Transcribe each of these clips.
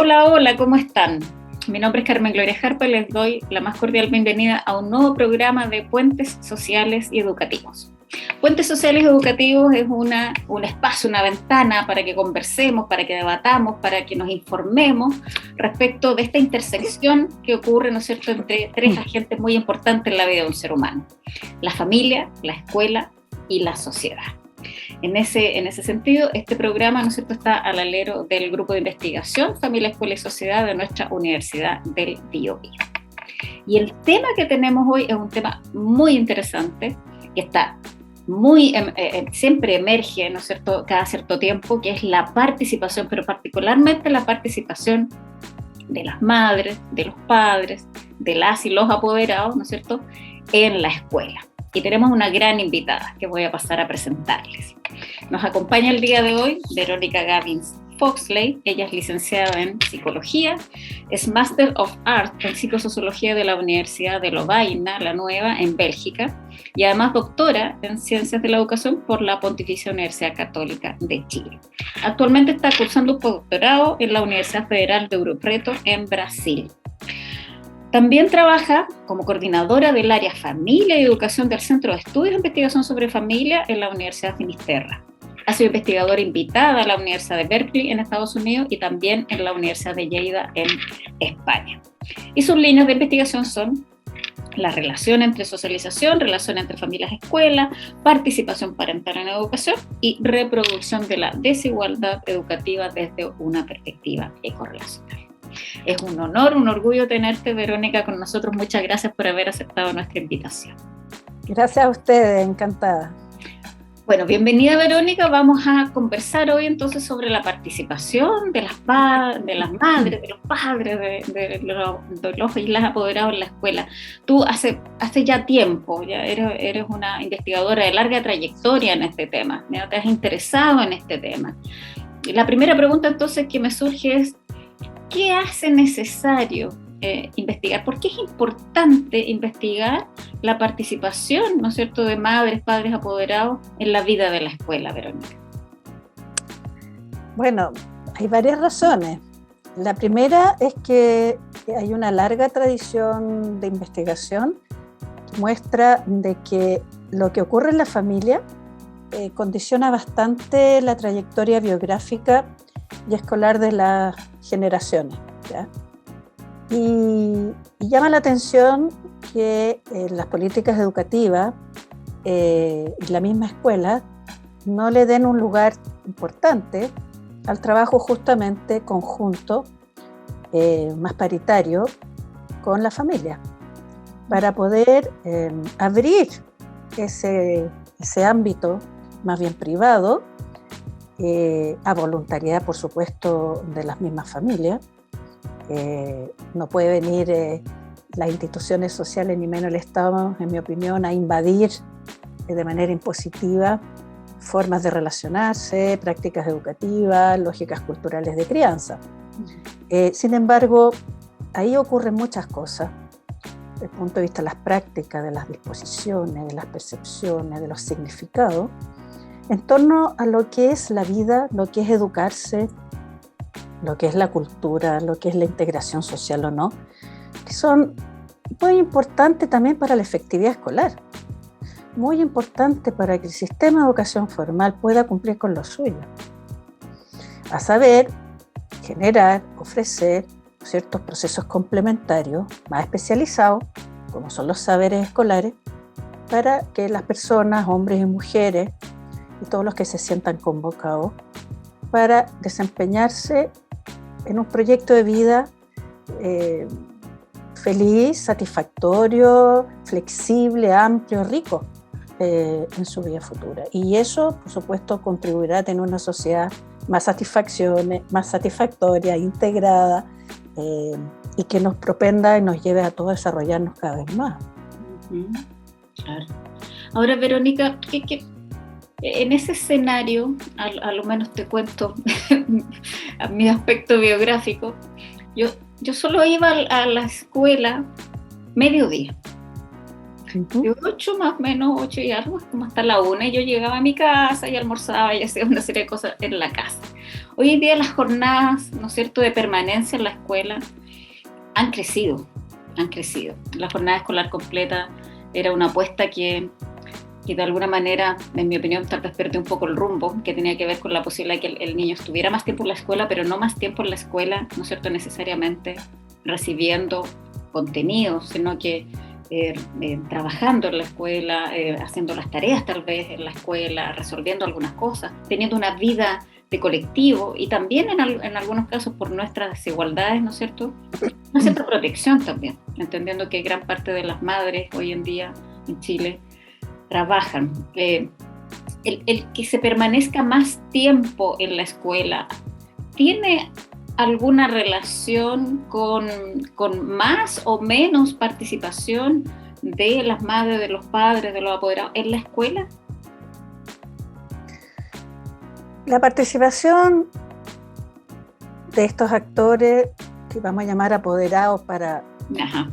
Hola, hola, ¿cómo están? Mi nombre es Carmen Gloria Jarpa y les doy la más cordial bienvenida a un nuevo programa de Puentes Sociales y Educativos. Puentes Sociales y Educativos es un espacio, una ventana para que conversemos, para que debatamos, para que nos informemos respecto de esta intersección que ocurre, ¿no es cierto?, entre tres agentes muy importantes en la vida de un ser humano: la familia, la escuela y la sociedad. En ese sentido, este programa, ¿no es cierto?, está al alero del grupo de investigación Familia, Escuela y Sociedad de nuestra Universidad del Biobío. Y el tema que tenemos hoy es un tema muy interesante, que está siempre emerge, ¿no es cierto?, cada cierto tiempo, que es la participación, pero particularmente la participación de las madres, de los padres, de las y los apoderados, ¿no es cierto?, en la escuela. Y tenemos una gran invitada que voy a pasar a presentarles. Nos acompaña el día de hoy Verónica Gavins Foxley. Ella es licenciada en Psicología, es Master of Art en Psicosociología de la Universidad de Lovaina, la Nueva, en Bélgica, y además doctora en Ciencias de la Educación por la Pontificia Universidad Católica de Chile. Actualmente está cursando un postdoctorado en la Universidad Federal de Ouro Preto, en Brasil. También trabaja como coordinadora del área Familia y Educación del Centro de Estudios de Investigación sobre Familia en la Universidad Finisterra. Ha sido investigadora invitada a la Universidad de Berkeley en Estados Unidos y también en la Universidad de Lleida en España. Y sus líneas de investigación son la relación entre socialización, relación entre familias y escuela, participación parental en educación y reproducción de la desigualdad educativa desde una perspectiva ecorrelacional. Es un honor, un orgullo tenerte, Verónica, con nosotros. Muchas gracias por haber aceptado nuestra invitación. Gracias a ustedes, encantada. Bueno, bienvenida, Verónica. Vamos a conversar hoy entonces sobre la participación de las madres, de los padres, de los y las apoderados en la escuela. Tú hace ya tiempo, ya eres una investigadora de larga trayectoria en este tema, ¿no? Te has interesado en este tema. La primera pregunta entonces que me surge es: ¿qué hace necesario investigar? ¿Por qué es importante investigar la participación, ¿no es cierto?, de madres, padres, apoderados en la vida de la escuela, Verónica? Bueno, hay varias razones. La primera es que hay una larga tradición de investigación que muestra de que lo que ocurre en la familia condiciona bastante la trayectoria biográfica y escolar de las generaciones, ¿ya? Y llama la atención que las políticas educativas y la misma escuela no le den un lugar importante al trabajo justamente conjunto, más paritario, con la familia, para poder abrir ese ámbito más bien privado, a voluntariedad, por supuesto, de las mismas familias. No puede venir las instituciones sociales, ni menos el Estado, en mi opinión, a invadir de manera impositiva formas de relacionarse, prácticas educativas, lógicas culturales de crianza. Sin embargo, ahí ocurren muchas cosas, desde el punto de vista de las prácticas, de las disposiciones, de las percepciones, de los significados, en torno a lo que es la vida, lo que es educarse, lo que es la cultura, lo que es la integración social o no, que son muy importantes también para la efectividad escolar, muy importante para que el sistema de educación formal pueda cumplir con lo suyo, a saber, generar, ofrecer ciertos procesos complementarios más especializados, como son los saberes escolares, para que las personas, hombres y mujeres, y todos los que se sientan convocados para desempeñarse en un proyecto de vida feliz, satisfactorio, flexible, amplio, rico en su vida futura. Y eso, por supuesto, contribuirá a tener una sociedad más satisfactoria, integrada, y que nos propenda y nos lleve a todos a desarrollarnos cada vez más. Claro. Ahora, Verónica, en ese escenario, a lo menos te cuento a mi aspecto biográfico, yo solo iba a la escuela mediodía. De 8 más o menos, 8 y algo, como hasta la 1, y yo llegaba a mi casa y almorzaba y hacía una serie de cosas en la casa. Hoy en día las jornadas, ¿no es cierto?, de permanencia en la escuela han crecido. La jornada escolar completa era una apuesta que de alguna manera, en mi opinión, tal vez perdió un poco el rumbo, que tenía que ver con la posibilidad de que el niño estuviera más tiempo en la escuela, pero no más tiempo en la escuela, ¿no es cierto?, necesariamente recibiendo contenidos, sino que trabajando en la escuela, haciendo las tareas tal vez en la escuela, resolviendo algunas cosas, teniendo una vida de colectivo y también en algunos casos por nuestras desigualdades, ¿no es cierto?, una cierta protección también, entendiendo que gran parte de las madres hoy en día en Chile trabajan. El que se permanezca más tiempo en la escuela, ¿tiene alguna relación con más o menos participación de las madres, de los padres, de los apoderados en la escuela? La participación de estos actores, que vamos a llamar apoderados para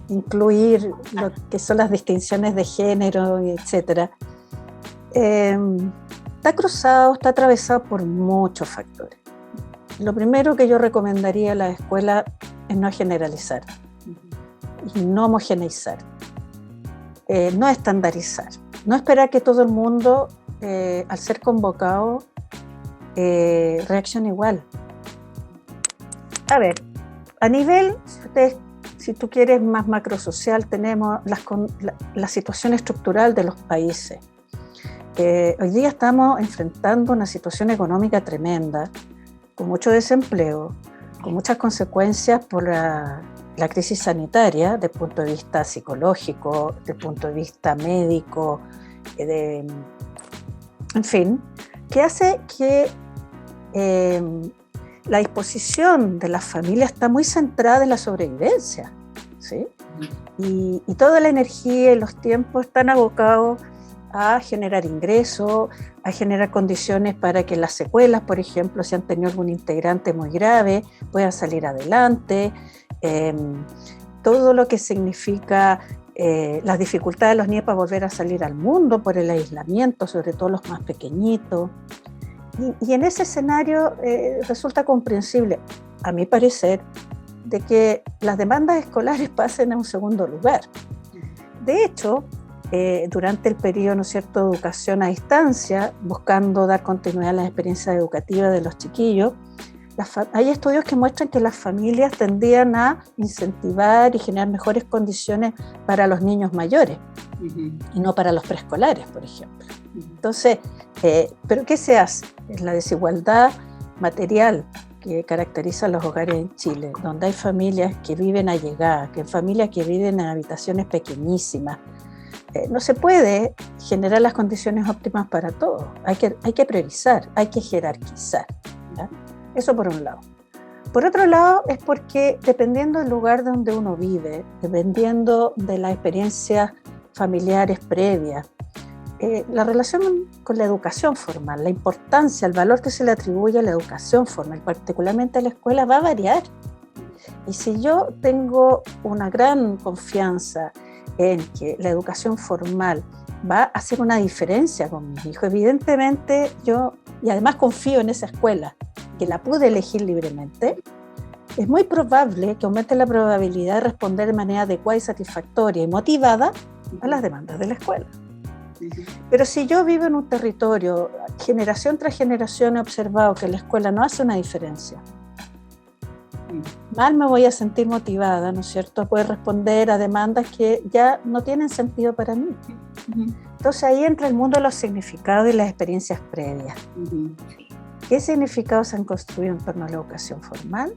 incluir lo que son las distinciones de género, etcétera, está atravesado por muchos factores. Lo primero que yo recomendaría a la escuela es no generalizar y no homogeneizar, no estandarizar, no esperar que todo el mundo, al ser convocado, reaccione igual. A ver, a nivel, si tú quieres más macrosocial, tenemos la situación estructural de los países. Hoy día estamos enfrentando una situación económica tremenda, con mucho desempleo, con muchas consecuencias por la crisis sanitaria, desde el punto de vista psicológico, desde el punto de vista médico, en fin, que hace que la disposición de las familias está muy centrada en la sobrevivencia, ¿sí? Y toda la energía y los tiempos están abocados a generar ingresos, a generar condiciones para que las secuelas, por ejemplo, si han tenido algún integrante muy grave, puedan salir adelante. Todo lo que significa las dificultades de los niños para volver a salir al mundo por el aislamiento, sobre todo los más pequeñitos. Y en ese escenario resulta comprensible, a mi parecer, de que las demandas escolares pasen a un segundo lugar. De hecho, durante el periodo, ¿no es cierto?, de educación a distancia, buscando dar continuidad a las experiencias educativas de los chiquillos, hay estudios que muestran que las familias tendían a incentivar y generar mejores condiciones para los niños mayores y no para los preescolares, por ejemplo. Entonces, ¿pero qué se hace? Es la desigualdad material que caracteriza a los hogares en Chile, donde hay familias que viven allegadas, que hay familias que viven en habitaciones pequeñísimas. No se puede generar las condiciones óptimas para todos. Hay que priorizar, hay que jerarquizar, ¿ya? Eso por un lado. Por otro lado, es porque dependiendo del lugar donde uno vive, dependiendo de las experiencias familiares previas, la relación con la educación formal, la importancia, el valor que se le atribuye a la educación formal, particularmente a la escuela, va a variar. Y si yo tengo una gran confianza en que la educación formal va a hacer una diferencia con mis hijos, evidentemente y además confío en esa escuela, que la pude elegir libremente, es muy probable que aumente la probabilidad de responder de manera adecuada y satisfactoria y motivada a las demandas de la escuela. Pero si yo vivo en un territorio, generación tras generación he observado que la escuela no hace una diferencia, mal me voy a sentir motivada, ¿no es cierto?, a poder responder a demandas que ya no tienen sentido para mí. Entonces ahí entra el mundo de los significados y las experiencias previas. ¿Qué significados se han construido en torno a la educación formal?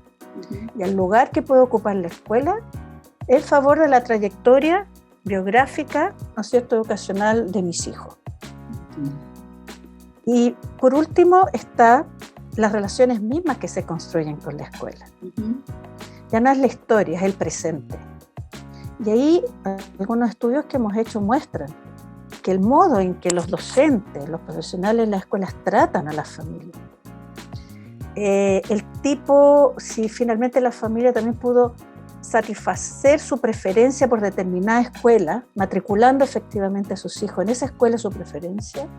Y el lugar que puede ocupar la escuela en favor de la trayectoria biográfica, ¿no es cierto?, educacional de mis hijos. Y por último está las relaciones mismas que se construyen con la escuela. Ya no es la historia, es el presente. Y ahí algunos estudios que hemos hecho muestran que el modo en que los docentes, los profesionales de las escuelas tratan a las familias, si finalmente la familia también pudo satisfacer su preferencia por determinada escuela, matriculando efectivamente a sus hijos en esa escuela su preferencia,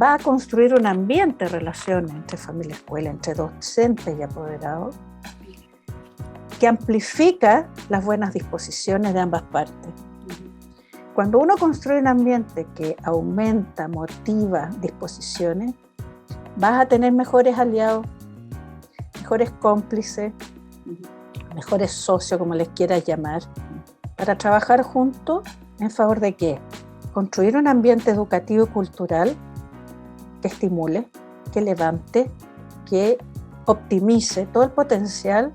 va a construir un ambiente de relaciones entre familia y escuela, entre docentes y apoderados, que amplifica las buenas disposiciones de ambas partes. Cuando uno construye un ambiente que aumenta, motiva disposiciones, vas a tener mejores aliados, mejores cómplices, mejores socios, como les quieras llamar, para trabajar juntos en favor de ¿qué? Construir un ambiente educativo y cultural que estimule, que levante, que optimice todo el potencial,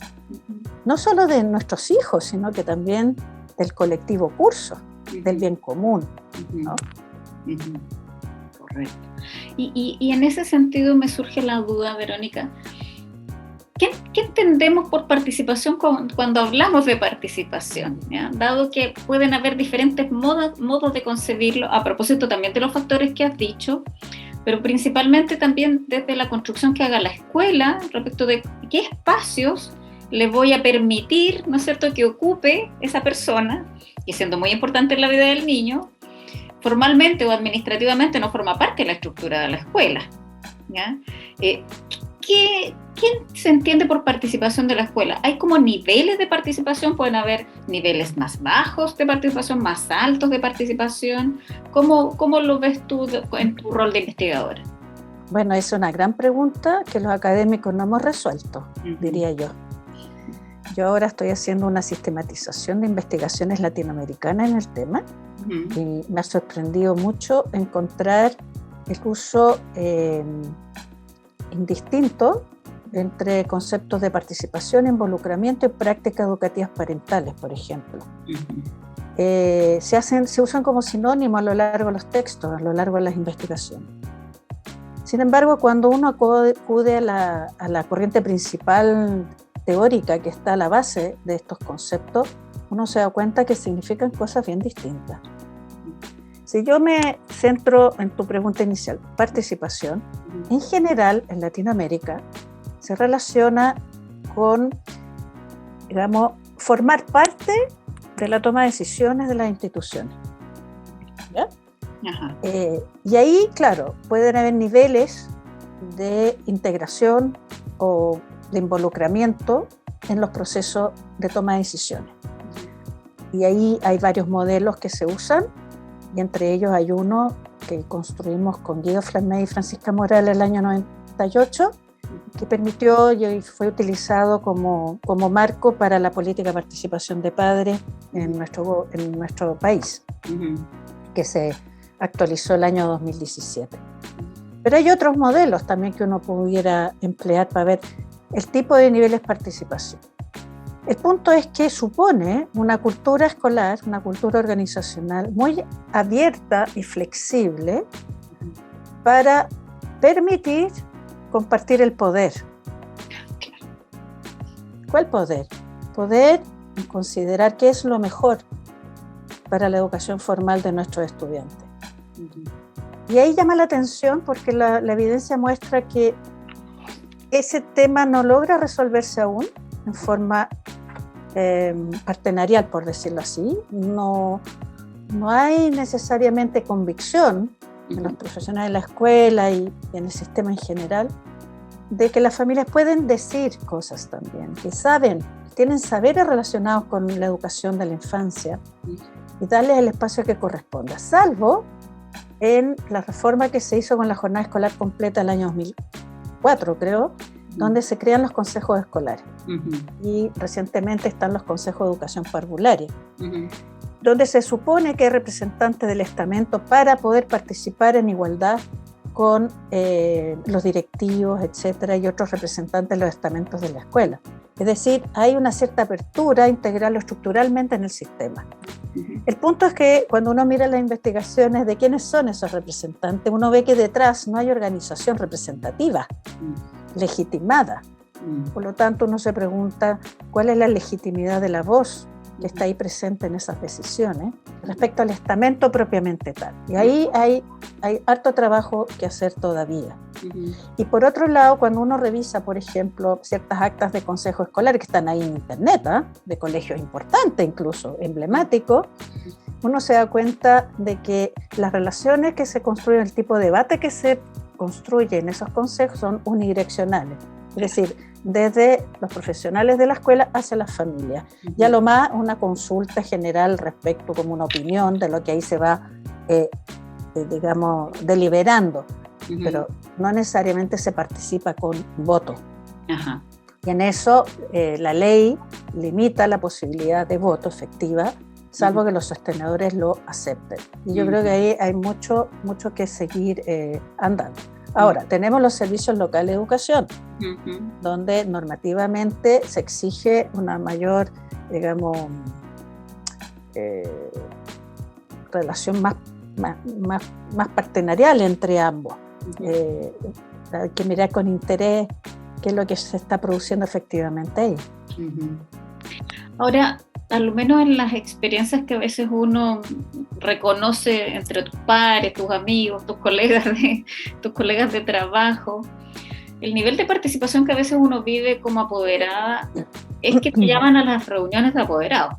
no solo de nuestros hijos, sino que también del colectivo curso, del bien común, ¿no? Correcto. Y en ese sentido me surge la duda, Verónica, ¿qué entendemos por participación cuando hablamos de participación? ¿Ya? Dado que pueden haber diferentes modos de concebirlo, a propósito también de los factores que has dicho, pero principalmente también desde la construcción que haga la escuela respecto de qué espacios le voy a permitir, ¿no es cierto?, que ocupe esa persona, que siendo muy importante en la vida del niño, formalmente o administrativamente no forma parte de la estructura de la escuela, ¿ya? ¿Qué se entiende por participación de la escuela? ¿Hay como niveles de participación? ¿Pueden haber niveles más bajos de participación, más altos de participación? ¿Cómo lo ves tú en tu rol de investigadora? Bueno, es una gran pregunta que los académicos no hemos resuelto, diría yo. Yo ahora estoy haciendo una sistematización de investigaciones latinoamericanas en el tema y me ha sorprendido mucho encontrar el uso indistinto entre conceptos de participación, involucramiento y prácticas educativas parentales, por ejemplo. Se usan como sinónimo a lo largo de los textos, a lo largo de las investigaciones. Sin embargo, cuando uno acude a la corriente principal teórica que está a la base de estos conceptos, uno se da cuenta que significan cosas bien distintas. Si yo me centro en tu pregunta inicial, participación, en general en Latinoamérica se relaciona con, digamos, formar parte de la toma de decisiones de las instituciones. ¿Ya? Ajá. Y ahí, claro, pueden haber niveles de integración o de involucramiento en los procesos de toma de decisiones. Y ahí hay varios modelos que se usan, y entre ellos hay uno que construimos con Guido Flamey y Francisca Morales el año 98, que permitió y fue utilizado como marco para la política de participación de padres en nuestro país, que se actualizó el año 2017. Pero hay otros modelos también que uno pudiera emplear para ver el tipo de niveles de participación. El punto es que supone una cultura escolar, una cultura organizacional muy abierta y flexible para permitir compartir el poder. ¿Cuál poder? Poder considerar qué es lo mejor para la educación formal de nuestros estudiantes. Y ahí llama la atención porque la evidencia muestra que ese tema no logra resolverse aún en forma partenarial, por decirlo así. No hay necesariamente convicción en los profesionales de la escuela y en el sistema en general de que las familias pueden decir cosas también, que tienen saberes relacionados con la educación de la infancia y darles el espacio que corresponda, salvo en la reforma que se hizo con la jornada escolar completa el año 2004, creo, donde se crean los consejos escolares. Y recientemente están los consejos de educación parvularia, donde se supone que hay representantes del estamento para poder participar en igualdad con los directivos, etcétera, y otros representantes de los estamentos de la escuela. Es decir, hay una cierta apertura a integrarlo estructuralmente en el sistema. El punto es que cuando uno mira las investigaciones de quiénes son esos representantes, uno ve que detrás no hay organización representativa, legitimada. Por lo tanto, uno se pregunta cuál es la legitimidad de la voz que está ahí presente en esas decisiones respecto al estamento propiamente tal. Y ahí hay harto trabajo que hacer todavía. Y por otro lado, cuando uno revisa, por ejemplo, ciertas actas de consejo escolar que están ahí en internet, de colegios importantes, incluso emblemáticos, uno se da cuenta de que las relaciones que se construyen, el tipo de debate que se construye en esos consejos son unidireccionales, es decir, desde los profesionales de la escuela hacia las familias. Ya lo más una consulta general respecto como una opinión de lo que ahí se va, digamos, deliberando, pero no necesariamente se participa con voto. Ajá. Y en eso la ley limita la posibilidad de voto efectiva, salvo que los sostenedores lo acepten. Y yo creo que ahí hay mucho que seguir andando. Ahora, tenemos los servicios locales de educación, donde normativamente se exige una mayor, digamos, relación más partenarial entre ambos. Hay que mirar con interés qué es lo que se está produciendo efectivamente ahí. Ahora, al menos en las experiencias que a veces uno reconoce entre tus pares, tus amigos, tus colegas de trabajo, el nivel de participación que a veces uno vive como apoderada es que te llaman a las reuniones de apoderados.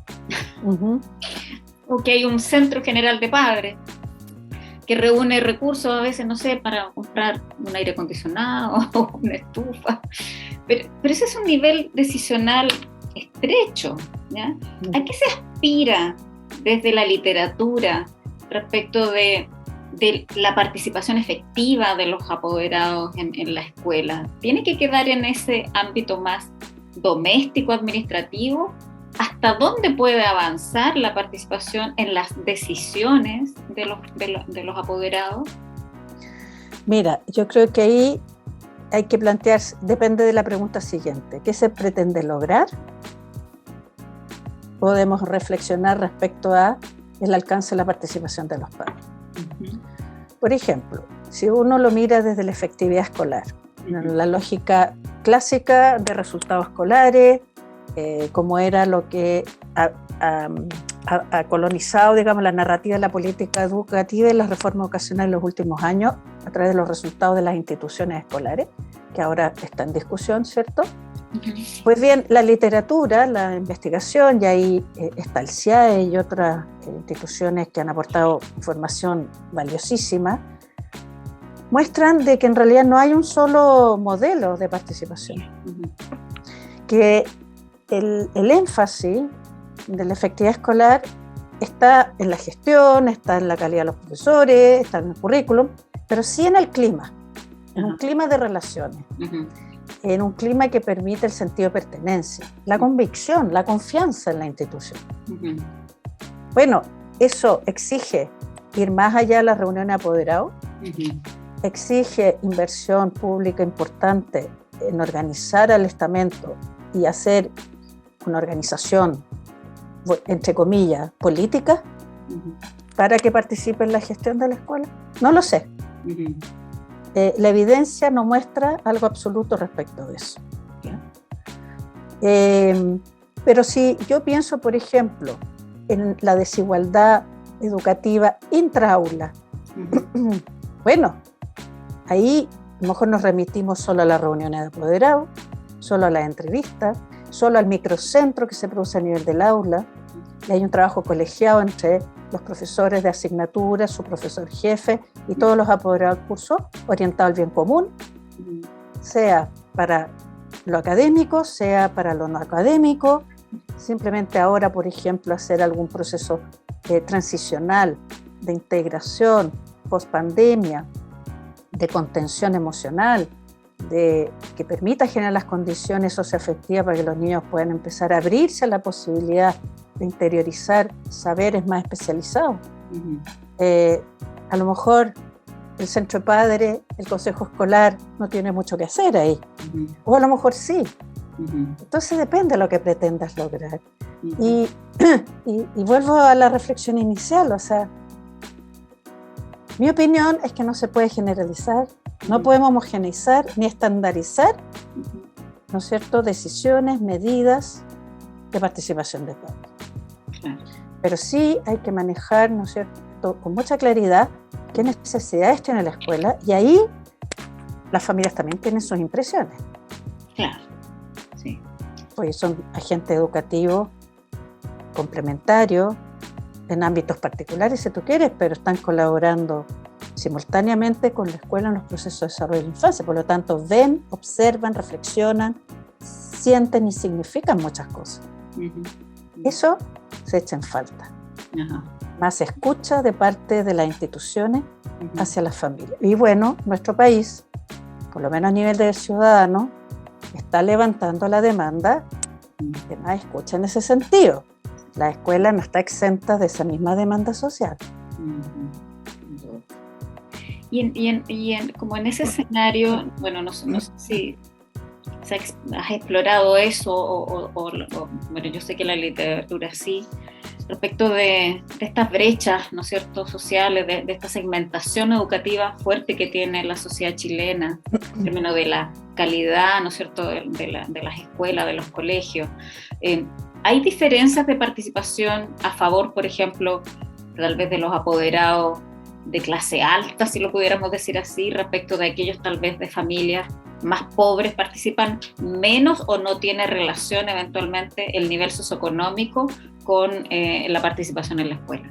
O que hay un centro general de padres que reúne recursos a veces, no sé, para comprar un aire acondicionado o una estufa. Pero ese es un nivel decisional estrecho, ¿ya? ¿A qué se aspira desde la literatura respecto de la participación efectiva de los apoderados en la escuela? ¿Tiene que quedar en ese ámbito más doméstico, administrativo? ¿Hasta dónde puede avanzar la participación en las decisiones de los apoderados? Mira, yo creo que ahí hay que plantearse, depende de la pregunta siguiente, ¿qué se pretende lograr? Podemos reflexionar respecto a el alcance de la participación de los padres. Por ejemplo, si uno lo mira desde la efectividad escolar, la lógica clásica de resultados escolares, como era lo que ha colonizado, digamos, la narrativa de la política educativa y la reforma educacional en los últimos años a través de los resultados de las instituciones escolares, que ahora está en discusión, ¿cierto? Pues bien, la literatura, la investigación, y ahí está el CIAE y otras instituciones que han aportado información valiosísima, muestran de que en realidad no hay un solo modelo de participación, que el énfasis de la efectividad escolar está en la gestión, está en la calidad de los profesores, está en el currículum, pero sí en el clima, en un clima de relaciones, en un clima que permite el sentido de pertenencia, la convicción, la confianza en la institución. Bueno, eso exige ir más allá de las reuniones de apoderados, exige inversión pública importante en organizar al estamento y hacer una organización, entre comillas, política, para que participe en la gestión de la escuela. No lo sé. La evidencia no muestra algo absoluto respecto de eso. Pero si yo pienso, por ejemplo, en la desigualdad educativa intraaula, bueno, ahí a lo mejor nos remitimos solo a las reuniones de apoderados, solo a las entrevistas, solo al microcentro que se produce a nivel del aula, y hay un trabajo colegiado entre los profesores de asignatura, su profesor jefe y todos los apoderados del curso, orientado al bien común, sea para lo académico, sea para lo no académico. Simplemente ahora, por ejemplo, hacer algún proceso transicional de integración post-pandemia, de contención emocional, que permita generar las condiciones socioafectivas para que los niños puedan empezar a abrirse a la posibilidad de interiorizar saberes más especializados. A lo mejor el centro de padres, el consejo escolar no tiene mucho que hacer ahí, o a lo mejor sí. Entonces depende de lo que pretendas lograr. Y vuelvo a la reflexión inicial, o sea, mi opinión es que no se puede generalizar, no podemos homogeneizar ni estandarizar, ¿no es cierto?, decisiones, medidas de participación de padres. Pero sí hay que manejar, ¿no es cierto?, con mucha claridad qué necesidades tiene la escuela, y ahí las familias también tienen sus impresiones. Claro, sí. Porque son agentes educativos complementarios en ámbitos particulares, si tú quieres, pero están colaborando simultáneamente con la escuela en los procesos de desarrollo de la infancia. Por lo tanto, ven, observan, reflexionan, sienten y significan muchas cosas. Eso se echa en falta. Más escucha de parte de las instituciones hacia las familias. Y bueno, nuestro país, por lo menos a nivel del ciudadano, está levantando la demanda de más escucha en ese sentido. La escuela no está exenta de esa misma demanda social. Como en ese escenario, bueno, no sé si has explorado eso bueno, yo sé que la literatura sí, respecto de estas brechas, ¿no es cierto?, sociales, de esta segmentación educativa fuerte que tiene la sociedad chilena, en términos de la calidad, ¿no es cierto?, de las escuelas, de los colegios. ¿Hay diferencias de participación a favor, por ejemplo, tal vez de los apoderados de clase alta, si lo pudiéramos decir así, respecto de aquellos tal vez de familias más pobres? ¿Participan menos o no tiene relación eventualmente el nivel socioeconómico con la participación en la escuela?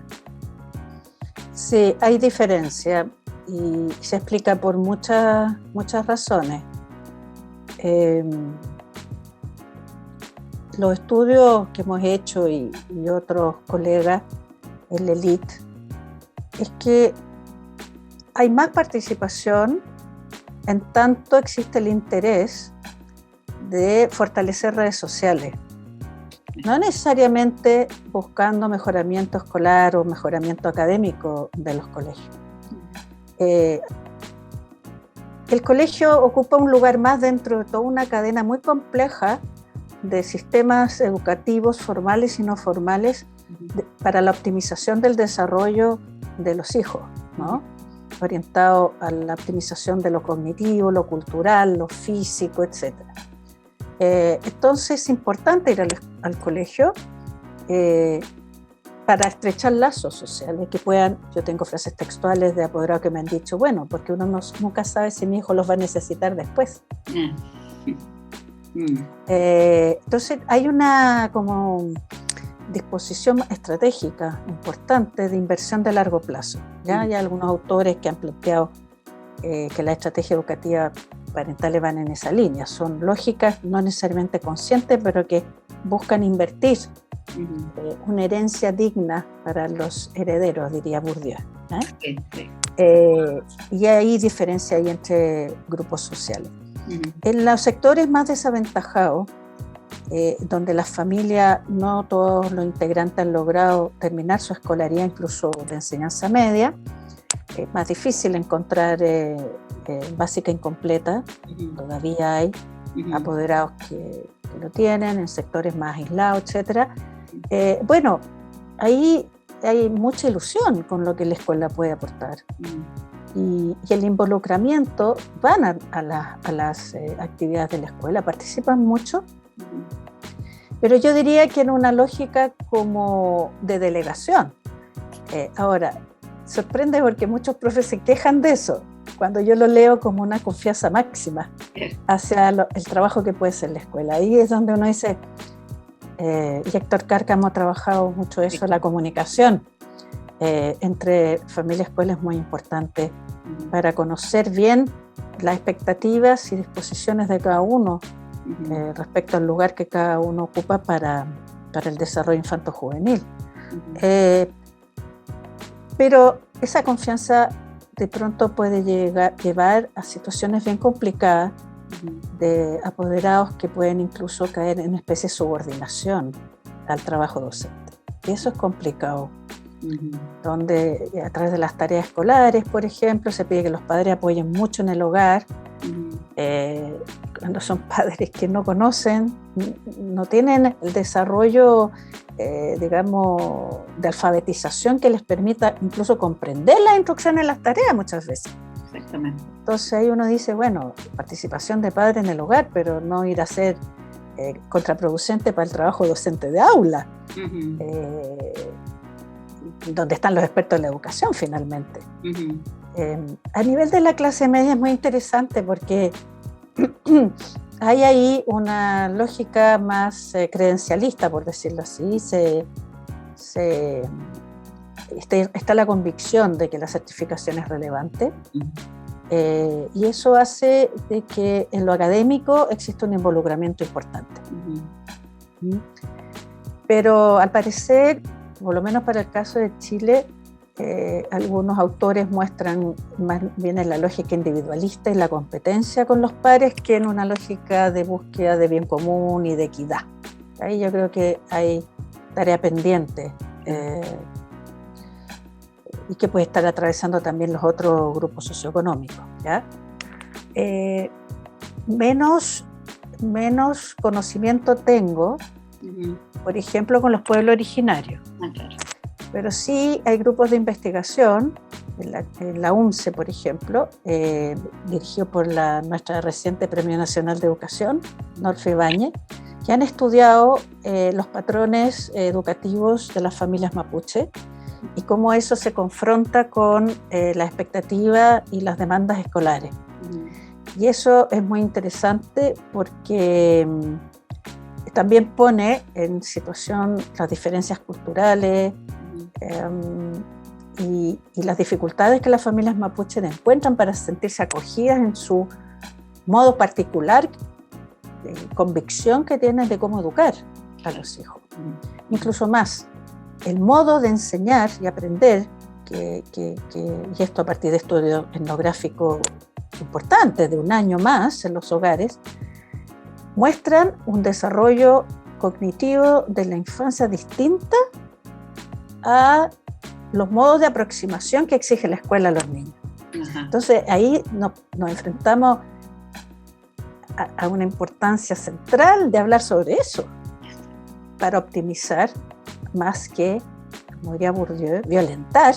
Sí, hay diferencia y se explica por muchas razones. Los estudios que hemos hecho y otros colegas en la elite es que hay más participación en tanto existe el interés de fortalecer redes sociales, no necesariamente buscando mejoramiento escolar o mejoramiento académico de los colegios. El colegio ocupa un lugar más dentro de toda una cadena muy compleja de sistemas educativos formales y no formales para la optimización del desarrollo de los hijos, ¿no? Orientado a la optimización de lo cognitivo, lo cultural, lo físico, etc. Entonces es importante ir al colegio para estrechar lazos sociales que puedan. Yo tengo frases textuales de apoderados que me han dicho, bueno, porque uno nunca sabe si mi hijo los va a necesitar después. Entonces hay una como disposición estratégica importante de inversión de largo plazo. ¿Ya? Hay algunos autores que han planteado que la estrategia educativa parentales van en esa línea. Son lógicas, no necesariamente conscientes, pero que buscan invertir una herencia digna para los herederos, diría Bourdieu. Y hay diferencia ahí entre grupos sociales. En los sectores más desaventajados, donde las familias, no todos los integrantes han logrado terminar su escolaridad, incluso de enseñanza media, es más difícil encontrar básica incompleta. Todavía hay apoderados que lo tienen en sectores más aislados, etc. Bueno, ahí hay mucha ilusión con lo que la escuela puede aportar. Y el involucramiento, van a las actividades de la escuela, participan mucho, pero yo diría que en una lógica como de delegación. Ahora, sorprende porque muchos profes se quejan de eso, cuando yo lo leo como una confianza máxima hacia el trabajo que puede ser la escuela. Ahí es donde uno dice, y Héctor Cárcamo ha trabajado mucho eso, la comunicación entre familia y escuela es muy importante para conocer bien las expectativas y disposiciones de cada uno respecto al lugar que cada uno ocupa para el desarrollo infanto-juvenil. Pero esa confianza de pronto puede llevar a situaciones bien complicadas de apoderados que pueden incluso caer en una especie de subordinación al trabajo docente. Y eso es complicado. Donde a través de las tareas escolares, por ejemplo, se pide que los padres apoyen mucho en el hogar, cuando son padres que no conocen, no tienen el desarrollo, digamos, de alfabetización que les permita incluso comprender las instrucciones en las tareas muchas veces. Exactamente. Entonces ahí uno dice, bueno, participación de padres en el hogar, pero no ir a ser contraproducente para el trabajo docente de aula. Donde están los expertos en la educación finalmente. A nivel de la clase media es muy interesante porque hay ahí una lógica más credencialista, por decirlo así. Se está la convicción de que la certificación es relevante. Y eso hace de que en lo académico exista un involucramiento importante. Pero al parecer, por lo menos para el caso de Chile, algunos autores muestran más bien en la lógica individualista y la competencia con los pares que en una lógica de búsqueda de bien común y de equidad. Ahí yo creo que hay tarea pendiente y que puede estar atravesando también los otros grupos socioeconómicos, ¿ya? Menos conocimiento tengo, por ejemplo, con los pueblos originarios. Claro. Pero sí hay grupos de investigación, en la UNCE, por ejemplo, dirigido por nuestra reciente Premio Nacional de Educación, Norfe Ibáñez, que han estudiado los patrones educativos de las familias mapuche y cómo eso se confronta con la expectativa y las demandas escolares. Y eso es muy interesante porque también pone en situación las diferencias culturales y las dificultades que las familias mapuche encuentran para sentirse acogidas en su modo particular, convicción que tienen de cómo educar a los hijos. Incluso más, el modo de enseñar y aprender, y esto a partir de estudios etnográficos importantes de un año más en los hogares, muestran un desarrollo cognitivo de la infancia distinta a los modos de aproximación que exige la escuela a los niños. Entonces ahí nos enfrentamos a una importancia central de hablar sobre eso para optimizar más que, como diría Bourdieu, violentar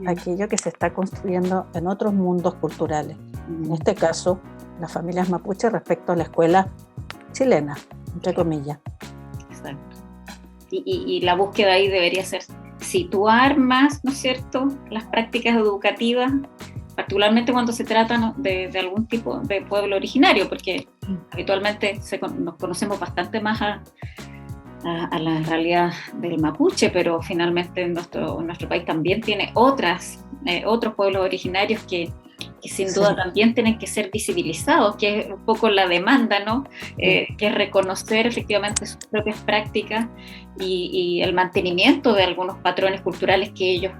aquello que se está construyendo en otros mundos culturales. En este caso, las familias mapuches respecto a la escuela chilena, entre comillas. Exacto. Y la búsqueda ahí debería ser situar más, ¿no es cierto?, las prácticas educativas, particularmente cuando se trata de algún tipo de pueblo originario, porque habitualmente nos conocemos bastante más a la realidad del mapuche, pero finalmente nuestro país también tiene otros pueblos originarios que sin duda también tienen que ser visibilizados, que es un poco la demanda, ¿no? Que es reconocer efectivamente sus propias prácticas y el mantenimiento de algunos patrones culturales que ellos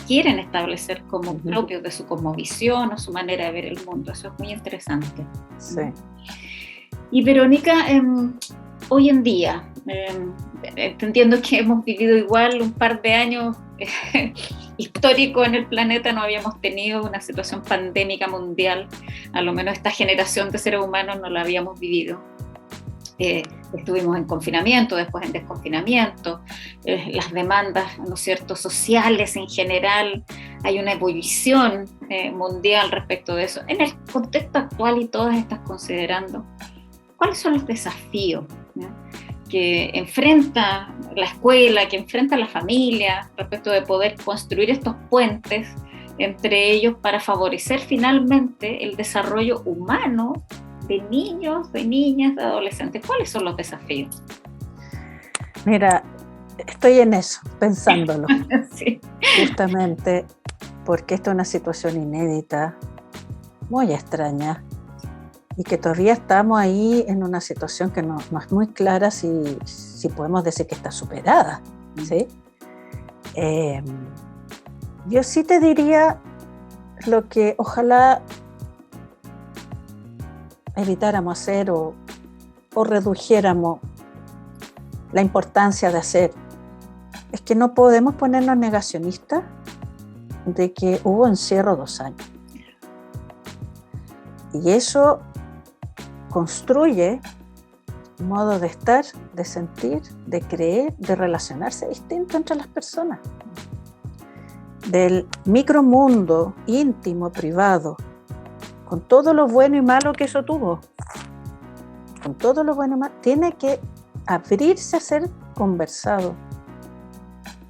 quieren establecer como propios de su cosmovisión o su manera de ver el mundo. Eso es muy interesante. Sí. Y Verónica, hoy en día, entendiendo que hemos vivido igual un par de años histórico en el planeta, no habíamos tenido una situación pandémica mundial, a lo menos esta generación de seres humanos no la habíamos vivido. Estuvimos en confinamiento, después en desconfinamiento, las demandas, ¿no es cierto?, sociales en general, hay una ebullición mundial respecto de eso. En el contexto actual y todas estas considerando, ¿cuáles son los desafíos, ¿no?, que enfrenta la escuela, que enfrenta la familia respecto de poder construir estos puentes entre ellos para favorecer finalmente el desarrollo humano de niños, de niñas, de adolescentes? ¿Cuáles son los desafíos? Mira, estoy en eso, pensándolo. Sí. Justamente porque esta es una situación inédita, muy extraña, y que todavía estamos ahí en una situación que no es muy clara si podemos decir que está superada, ¿sí? Yo sí te diría lo que ojalá evitáramos hacer o redujéramos la importancia de hacer, es que no podemos ponernos negacionistas de que hubo encierro 2 años. Y eso construye un modo de estar, de sentir, de creer, de relacionarse distinto entre las personas. Del micromundo íntimo, privado, con todo lo bueno y malo que eso tuvo, con todo lo bueno y malo, tiene que abrirse a ser conversado.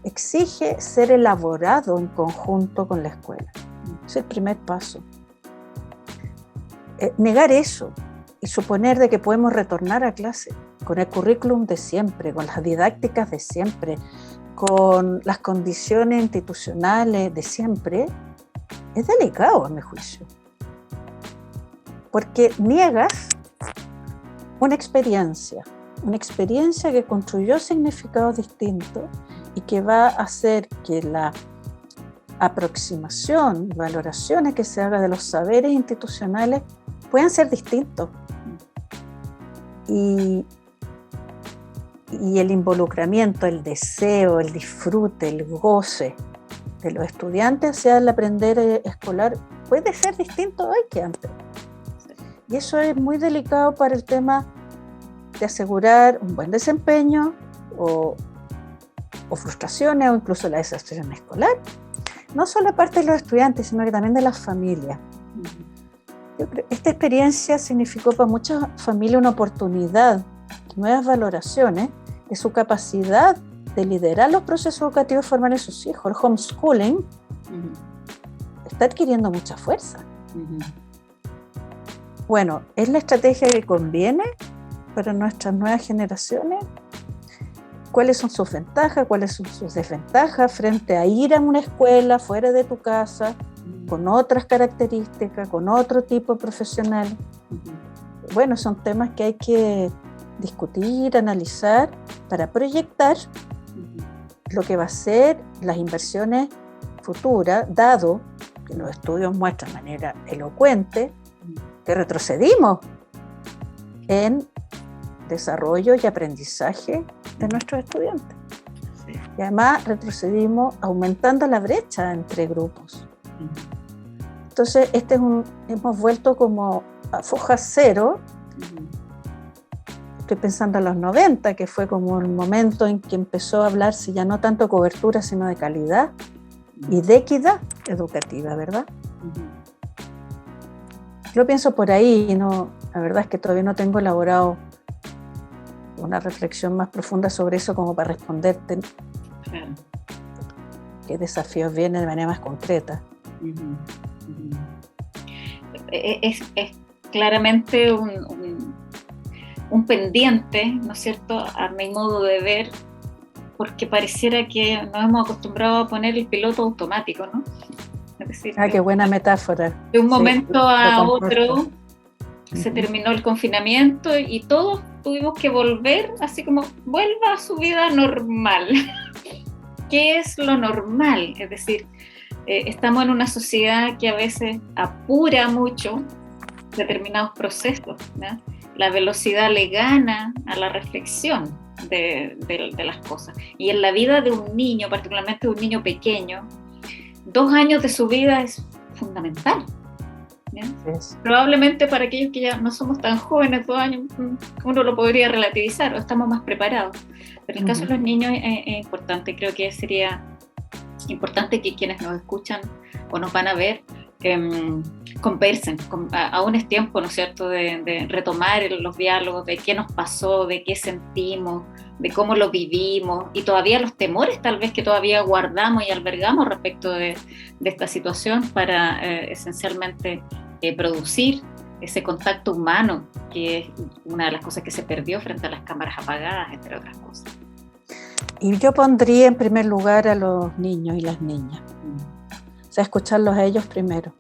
Exige ser elaborado en conjunto con la escuela. Es el primer paso. Negar eso y suponer de que podemos retornar a clase con el currículum de siempre, con las didácticas de siempre, con las condiciones institucionales de siempre, es delicado a mi juicio. Porque niegas una experiencia que construyó significados distintos y que va a hacer que la aproximación, valoraciones que se haga de los saberes institucionales puedan ser distintos. Y el involucramiento, el deseo, el disfrute, el goce de los estudiantes hacia el aprender escolar puede ser distinto hoy que antes. Y eso es muy delicado para el tema de asegurar un buen desempeño o frustraciones o incluso la deserción escolar. No solo de parte de los estudiantes, sino que también de las familias. Yo creo que esta experiencia significó para muchas familias una oportunidad, nuevas valoraciones de su capacidad de liderar los procesos educativos formales de sus hijos. El homeschooling está adquiriendo mucha fuerza. Bueno, ¿es la estrategia que conviene para nuestras nuevas generaciones? ¿Cuáles son sus ventajas? ¿Cuáles son sus desventajas frente a ir a una escuela fuera de tu casa, con otras características, con otro tipo profesional? Bueno, son temas que hay que discutir, analizar, para proyectar lo que va a ser las inversiones futuras, dado que los estudios muestran de manera elocuente que retrocedimos en desarrollo y aprendizaje de nuestros estudiantes. Sí. Y además retrocedimos aumentando la brecha entre grupos. Entonces, hemos vuelto como a foja cero. Estoy pensando en los 90, que fue como el momento en que empezó a hablarse ya no tanto de cobertura, sino de calidad y de equidad educativa, ¿verdad? Yo pienso por ahí, la verdad es que todavía no tengo elaborado una reflexión más profunda sobre eso como para responderte qué desafíos vienen de manera más concreta. Es claramente un pendiente, ¿no es cierto?, a mi modo de ver, porque pareciera que nos hemos acostumbrado a poner el piloto automático, ¿no? Es decir, qué buena metáfora. De un momento a otro se terminó el confinamiento y todos tuvimos que volver, así como vuelva a su vida normal. ¿Qué es lo normal? Es decir, estamos en una sociedad que a veces apura mucho determinados procesos, ¿no? La velocidad le gana a la reflexión de las cosas. Y en la vida de un niño, particularmente de un niño pequeño, 2 años de su vida es fundamental. Yes. Probablemente para aquellos que ya no somos tan jóvenes, 2 años uno lo podría relativizar o estamos más preparados. Pero en el caso de los niños es importante. Creo que sería importante que quienes nos escuchan o nos van a ver conversen. Aún es tiempo, ¿no es cierto?, de retomar los diálogos de qué nos pasó, de qué sentimos, de cómo lo vivimos y todavía los temores tal vez que todavía guardamos y albergamos respecto de esta situación para esencialmente producir ese contacto humano, que es una de las cosas que se perdió frente a las cámaras apagadas, entre otras cosas. Y yo pondría en primer lugar a los niños y las niñas. O sea, escucharlos a ellos primero.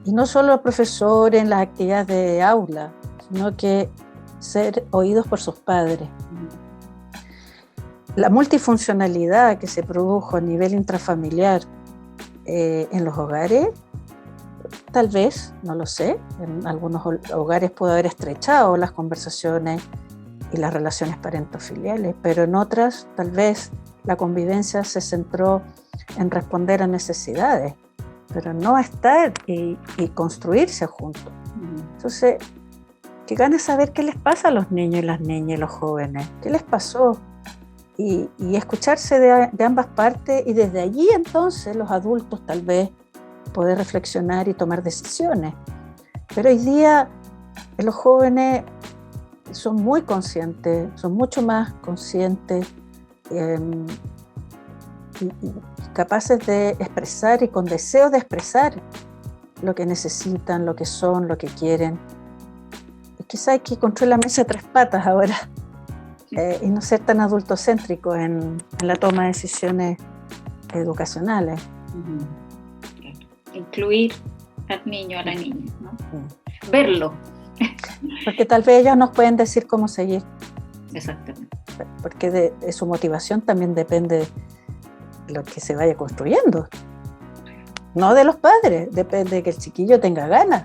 Y no solo los profesores en las actividades de aula, sino que ser oídos por sus padres. La multifuncionalidad que se produjo a nivel intrafamiliar en los hogares, tal vez, no lo sé, en algunos hogares pudo haber estrechado las conversaciones y las relaciones parentofiliales, pero en otras tal vez la convivencia se centró en responder a necesidades, pero no a estar y construirse juntos. Entonces, qué ganas de saber qué les pasa a los niños y las niñas y los jóvenes, qué les pasó, y escucharse de ambas partes, y desde allí entonces los adultos tal vez poder reflexionar y tomar decisiones. Pero hoy día los jóvenes son muy conscientes, son mucho más conscientes y capaces de expresar y con deseo de expresar lo que necesitan, lo que son, lo que quieren. Y quizá hay que construir la mesa de 3 patas ahora. y no ser tan adultocéntricos en la toma de decisiones educacionales. Incluir al niño, a la niña, ¿no? Verlo. Porque tal vez ellos nos pueden decir cómo seguir. Exactamente. Porque de su motivación también depende lo que se vaya construyendo. No de los padres, depende de que el chiquillo tenga ganas.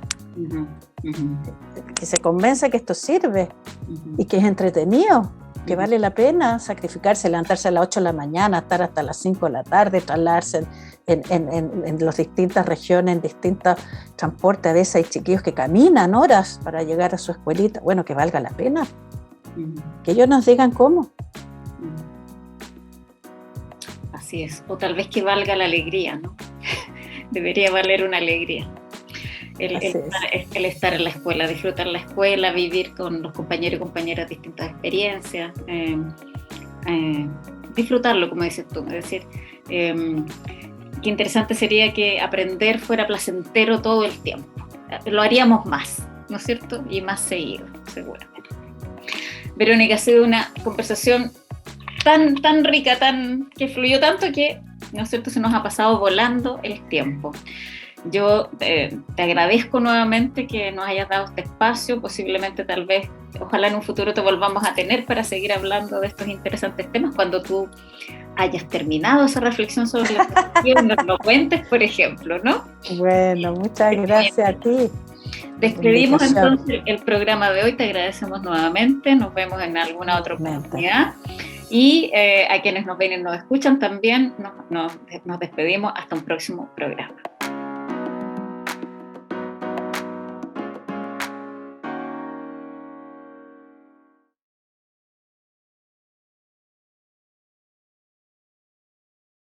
Que se convenza que esto sirve y que es entretenido, que vale la pena sacrificarse, levantarse a las 8 de la mañana, estar hasta las 5 de la tarde, trasladarse en las distintas regiones, en distintos transportes. A veces hay chiquillos que caminan horas para llegar a su escuelita. Bueno, que valga la pena. Que ellos nos digan cómo. Así es. O tal vez que valga la alegría, ¿no? Debería valer una alegría. El estar en la escuela, disfrutar la escuela, vivir con los compañeros y compañeras distintas experiencias, disfrutarlo, como dices tú. Es decir, qué interesante sería que aprender fuera placentero todo el tiempo. Lo haríamos más, ¿no es cierto? Y más seguido, seguramente. Verónica, ha sido una conversación tan rica, que fluyó tanto que, ¿no es cierto?, se nos ha pasado volando el tiempo. Yo te agradezco nuevamente que nos hayas dado este espacio, posiblemente tal vez, ojalá en un futuro te volvamos a tener para seguir hablando de estos interesantes temas cuando tú hayas terminado esa reflexión sobre la educación, nos lo cuentes, por ejemplo, ¿no? Bueno, muchas gracias a ti. Despedimos entonces el programa de hoy, te agradecemos nuevamente, nos vemos en alguna otra oportunidad. Y a quienes nos ven y nos escuchan también nos despedimos hasta un próximo programa.